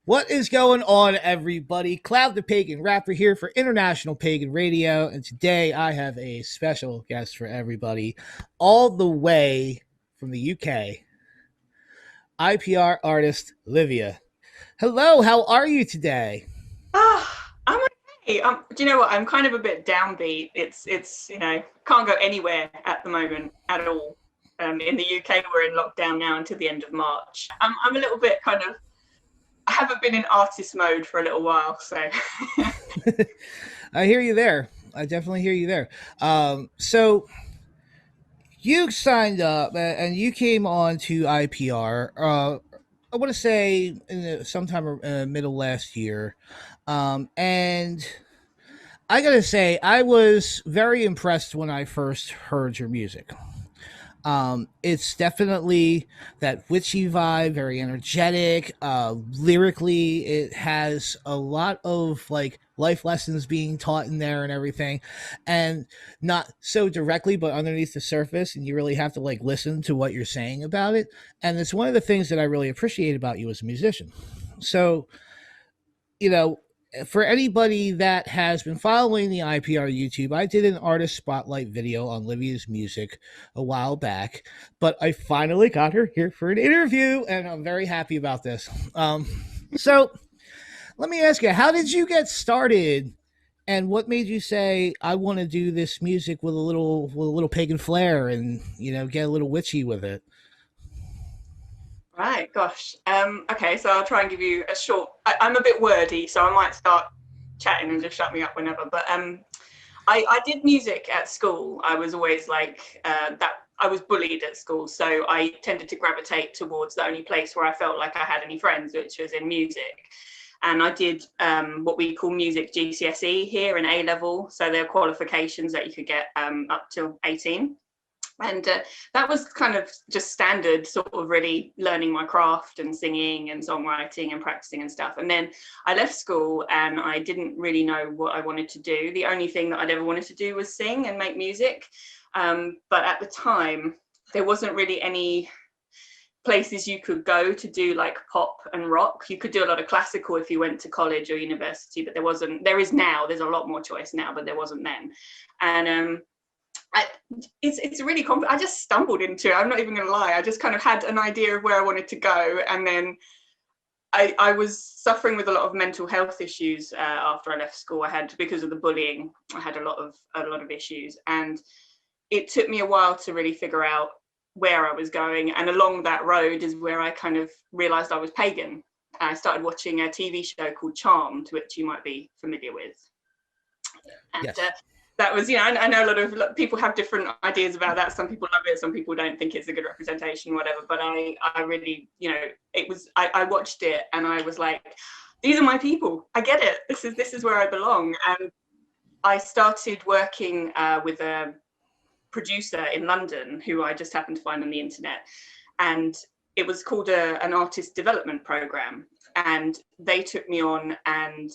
What is going on, everybody? Cloud the Pagan Rapper here for International Pagan Radio, and today I have a special guest for everybody, all the way from the UK, IPR artist Livia. Hello, how are you today? I'm okay. Do you know what? I'm kind of a bit downbeat. It's can't go anywhere at the moment at all. In the UK, we're in lockdown now until the end of March. I'm a little bit kind of. I haven't been in artist mode for a little while, so. I hear you there. I definitely hear you there. So you signed up and you came on to IPR. I want to say sometime middle last year, and I gotta say I was very impressed when I first heard your music. It's definitely that witchy vibe, very energetic. Lyrically, it has a lot of like life lessons being taught in there and everything, and not so directly, but underneath the surface. And you really have to like listen to what you're saying about it. And it's one of the things that I really appreciate about you as a musician. So, you know, for anybody that has been following the IPR YouTube, I did an artist spotlight video on Livia's music a while back, but I finally got her here for an interview, and I'm very happy about this. So let me ask you, how did you get started, and what made you say I want to do this music with a little pagan flair, and get a little witchy with it? Right, gosh. Okay, so I'll try and give you a short. I'm a bit wordy, so I might start chatting and just shut me up whenever. But I did music at school. I was always like that. I was bullied at school, so I tended to gravitate towards the only place where I felt like I had any friends, which was in music. And I did what we call music GCSE here in A level. So there are qualifications that you could get up to 18. And that was kind of just standard, sort of really learning my craft and singing and songwriting and practicing and stuff. And then I left school and I didn't really know what I wanted to do. The only thing that I'd ever wanted to do was sing and make music. But at the time, there wasn't really any places you could go to do like pop and rock. You could do a lot of classical if you went to college or university, but there is now, there's a lot more choice now, but there wasn't then. And it's really I just stumbled into it. I'm not even gonna lie. I just kind of had an idea of where I wanted to go, and then I was suffering with a lot of mental health issues after I left school. Because of the bullying, I had a lot of issues, and it took me a while to really figure out where I was going. And along that road is where I kind of realized I was pagan. I started watching a TV show called Charmed, which you might be familiar with. And Yes. That was, I know a lot of people have different ideas about that. Some people love it, some people don't think it's a good representation, whatever. But I really, I watched it and I was like, these are my people. I get it. This is where I belong. And I started working with a producer in London who I just happened to find on the internet. And it was called an artist development program. And they took me on and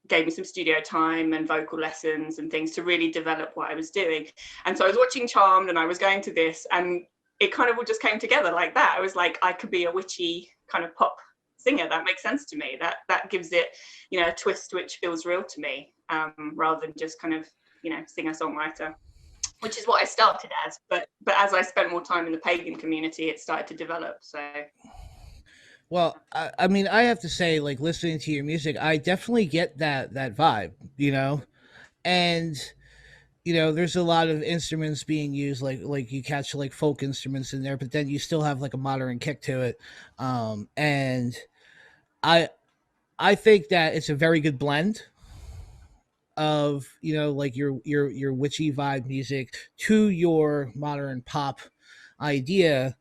gave me some studio time and vocal lessons and things to really develop what I was doing. And so I was watching Charmed and I was going to this, and it kind of all just came together like that. I was like, I could be a witchy kind of pop singer. That makes sense to me. That gives it, a twist which feels real to me, rather than just kind of, singer-songwriter, which is what I started as. But as I spent more time in the pagan community, it started to develop. So Well, I mean, I have to say, like listening to your music, I definitely get that vibe, and there's a lot of instruments being used, like you catch like folk instruments in there, but then you still have like a modern kick to it, and I I think that it's a very good blend of like your witchy vibe music to your modern pop idea,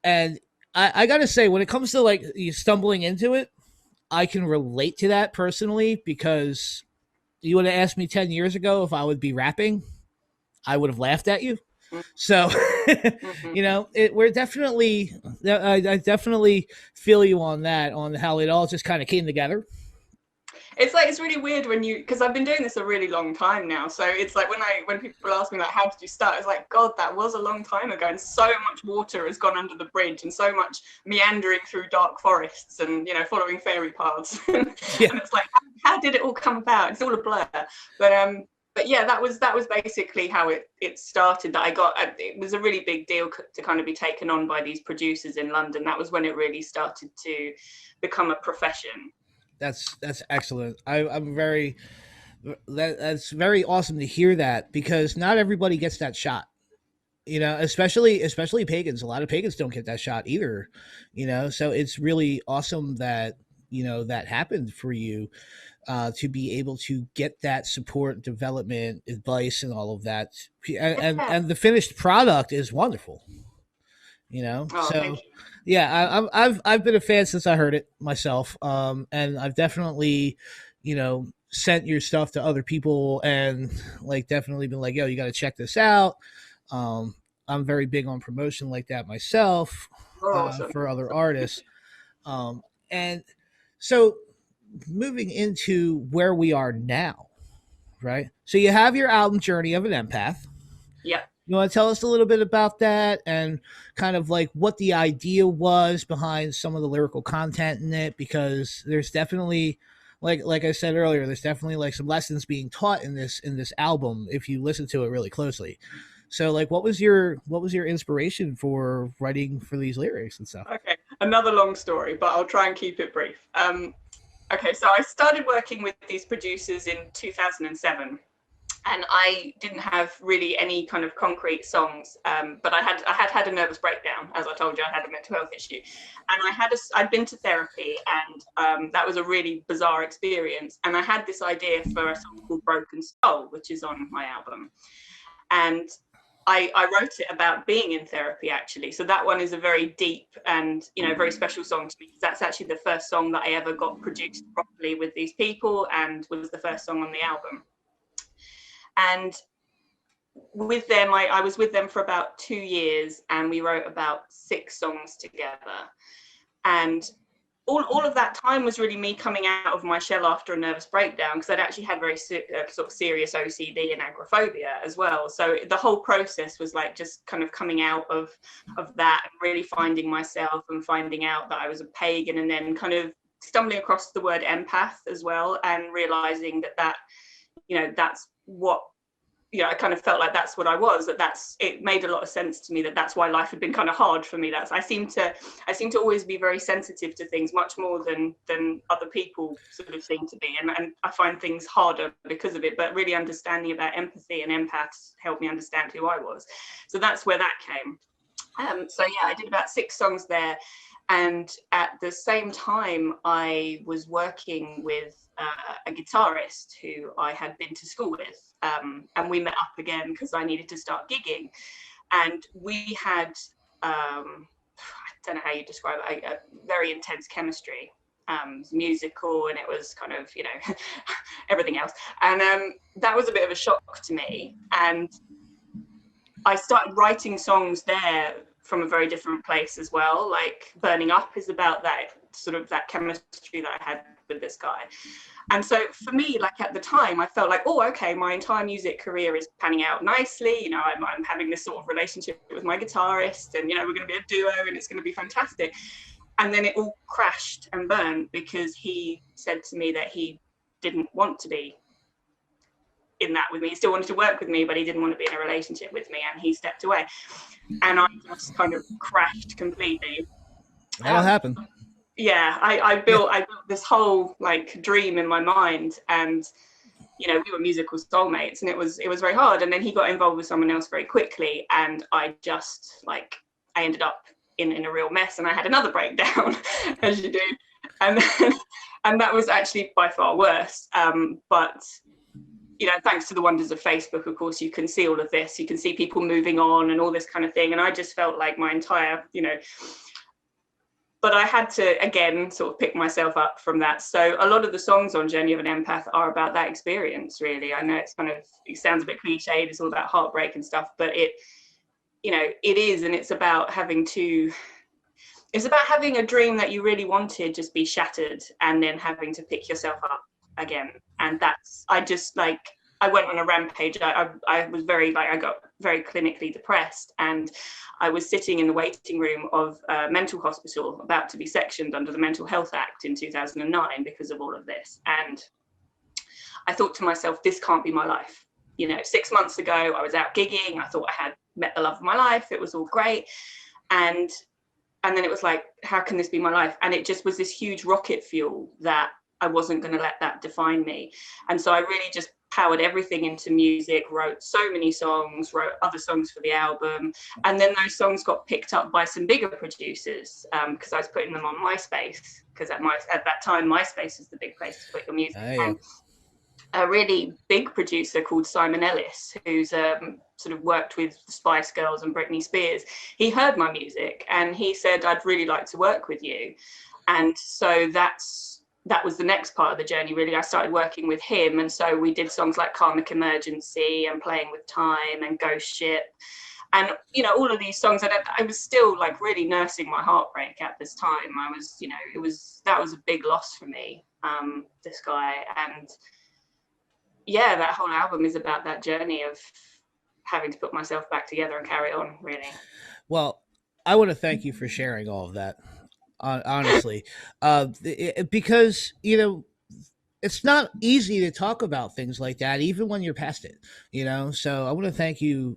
and I gotta say, when it comes to like you stumbling into it, I can relate to that personally because you would have asked me 10 years ago if I would be rapping, I would have laughed at you. So, mm-hmm. we're definitely, I definitely feel you on that, on how it all just kind of came together. It's like, it's really weird when you, because I've been doing this a really long time now. So it's like when people ask me like, how did you start? It's like, God, that was a long time ago. And so much water has gone under the bridge and so much meandering through dark forests and, you know, following fairy paths. And Yeah, it's like, how did it all come about? It's all a blur. But yeah, that was basically how it started. That I got, it was a really big deal to kind of be taken on by these producers in London. That was when it really started to become a profession. that's excellent. I'm very that's very awesome to hear that, because not everybody gets that shot. You know, especially pagans. A lot of pagans don't get that shot either. You know, so it's really awesome that that happened for you, to be able to get that support, development, advice, and all of that. Yeah. And the finished product is wonderful. You know, Oh, thank so you. yeah, I've been a fan since I heard it myself, and I've definitely, sent your stuff to other people, and like definitely been like, yo, you got to check this out. I'm very big on promotion like that myself, Oh, awesome. for other artists, and so moving into where we are now, right? So you have your album Journey of an Empath. Yeah. You want to tell us a little bit about that, and kind of like what the idea was behind some of the lyrical content in it? Because there's definitely, like I said earlier, there's definitely like some lessons being taught in this album if you listen to it really closely. So like what was your inspiration for writing for these lyrics and stuff? Okay. Another long story, but I'll try and keep it brief. Okay, so I started working with these producers in 2007, and I didn't have really any kind of concrete songs, but I had a nervous breakdown. As I told you, I had a mental health issue, and I'd been to therapy, and that was a really bizarre experience. And I had this idea for a song called Broken Soul, which is on my album, and I wrote it about being in therapy, actually. So that one is a very deep and, very special song to me, because that's actually the first song that I ever got produced properly with these people, and was the first song on the album. And with them, I was with them for about 2 years, and we wrote about 6 songs together. And all of that time was really me coming out of my shell after a nervous breakdown, because I'd actually had very sort of serious OCD and agoraphobia as well. So the whole process was like just kind of coming out of that, and really finding myself, and finding out that I was a pagan, and then kind of stumbling across the word empath as well, and realizing that that's what, I kind of felt like that's what I was. It made a lot of sense to me, that's why life had been kind of hard for me. I seem to always be very sensitive to things, much more than other people sort of seem to be, and I find things harder because of it. But really understanding about empathy and empaths helped me understand who I was. So that's where that came. So yeah, I did about 6 songs there, and at the same time, I was working with a guitarist who I had been to school with, and we met up again because I needed to start gigging, and we had, I don't know how you describe it, a very intense chemistry. Musical, and it was kind of, everything else, and that was a bit of a shock to me, and I started writing songs there from a very different place as well. Like Burning Up is about that sort of that chemistry that I had with this guy. And so for me, like at the time, I felt like, oh, okay, my entire music career is panning out nicely. I'm having this sort of relationship with my guitarist, and, we're going to be a duo, and it's going to be fantastic. And then it all crashed and burned, because he said to me that he didn't want to be in that with me. He still wanted to work with me, but he didn't want to be in a relationship with me, and he stepped away. And I just kind of crashed completely. That'll happen. Yeah, I built this whole like dream in my mind, and we were musical soulmates, and it was very hard. And then he got involved with someone else very quickly, and I ended up in a real mess, and I had another breakdown, as you do, and then, and that was actually by far worse. But thanks to the wonders of Facebook, of course, you can see all of this. You can see people moving on and all this kind of thing. And I just felt like my entire, but I had to, again, sort of pick myself up from that. So a lot of the songs on Journey of an Empath are about that experience, really. I know it sounds a bit cliched. It's all about heartbreak and stuff, but it is. And it's about having a dream that you really wanted just be shattered, and then having to pick yourself up again. And that's, I just like, I went on a rampage. I was very like, I got very clinically depressed, and I was sitting in the waiting room of a mental hospital about to be sectioned under the Mental Health Act in 2009 because of all of this. And I thought to myself, this can't be my life. You know, 6 months ago, I was out gigging. I thought I had met the love of my life. It was all great. And then it was like, how can this be my life? And it just was this huge rocket fuel that I wasn't going to let that define me. And so I really just powered everything into music, wrote so many songs, wrote other songs for the album. And then those songs got picked up by some bigger producers, because I was putting them on MySpace, because at that time, MySpace was the big place to put your music. Oh, yeah. And a really big producer called Simon Ellis, who's sort of worked with the Spice Girls and Britney Spears. He heard my music and he said, I'd really like to work with you. And so that was the next part of the journey, really. I started working with him. And so we did songs like Karmic Emergency and Playing with Time and Ghost Ship. And, you know, all of these songs, I was still like really nursing my heartbreak at this time. I was, you know, that was a big loss for me, this guy. And yeah, that whole album is about that journey of having to put myself back together and carry on, really. Well, I want to thank you for sharing all of that. Honestly, because it's not easy to talk about things like that, even when you're past it. So I want to thank you.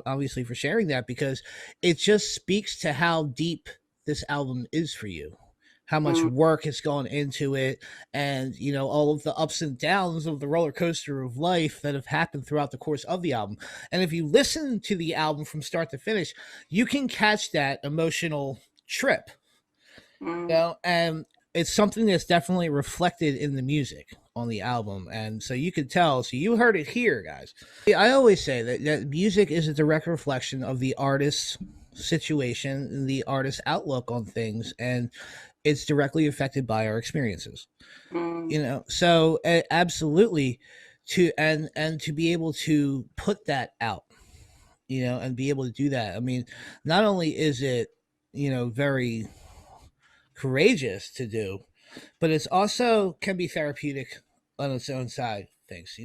Obviously for sharing that, because it just speaks to how deep this album is for you, how much Mm, work has gone into it, and all of the ups and downs of the roller coaster of life that have happened throughout the course of the album. And if you listen to the album from start to finish, you can catch that emotional trip. mm, And it's something that's definitely reflected in the music on the album. And so you could tell. So you heard it here, guys. I always say that music is a direct reflection of the artist's situation and the artist's outlook on things, and it's directly affected by our experiences. mm, So absolutely, and to be able to put that out, and be able to do that. I mean, not only is it very courageous to do, but it's also can be therapeutic on its own side things.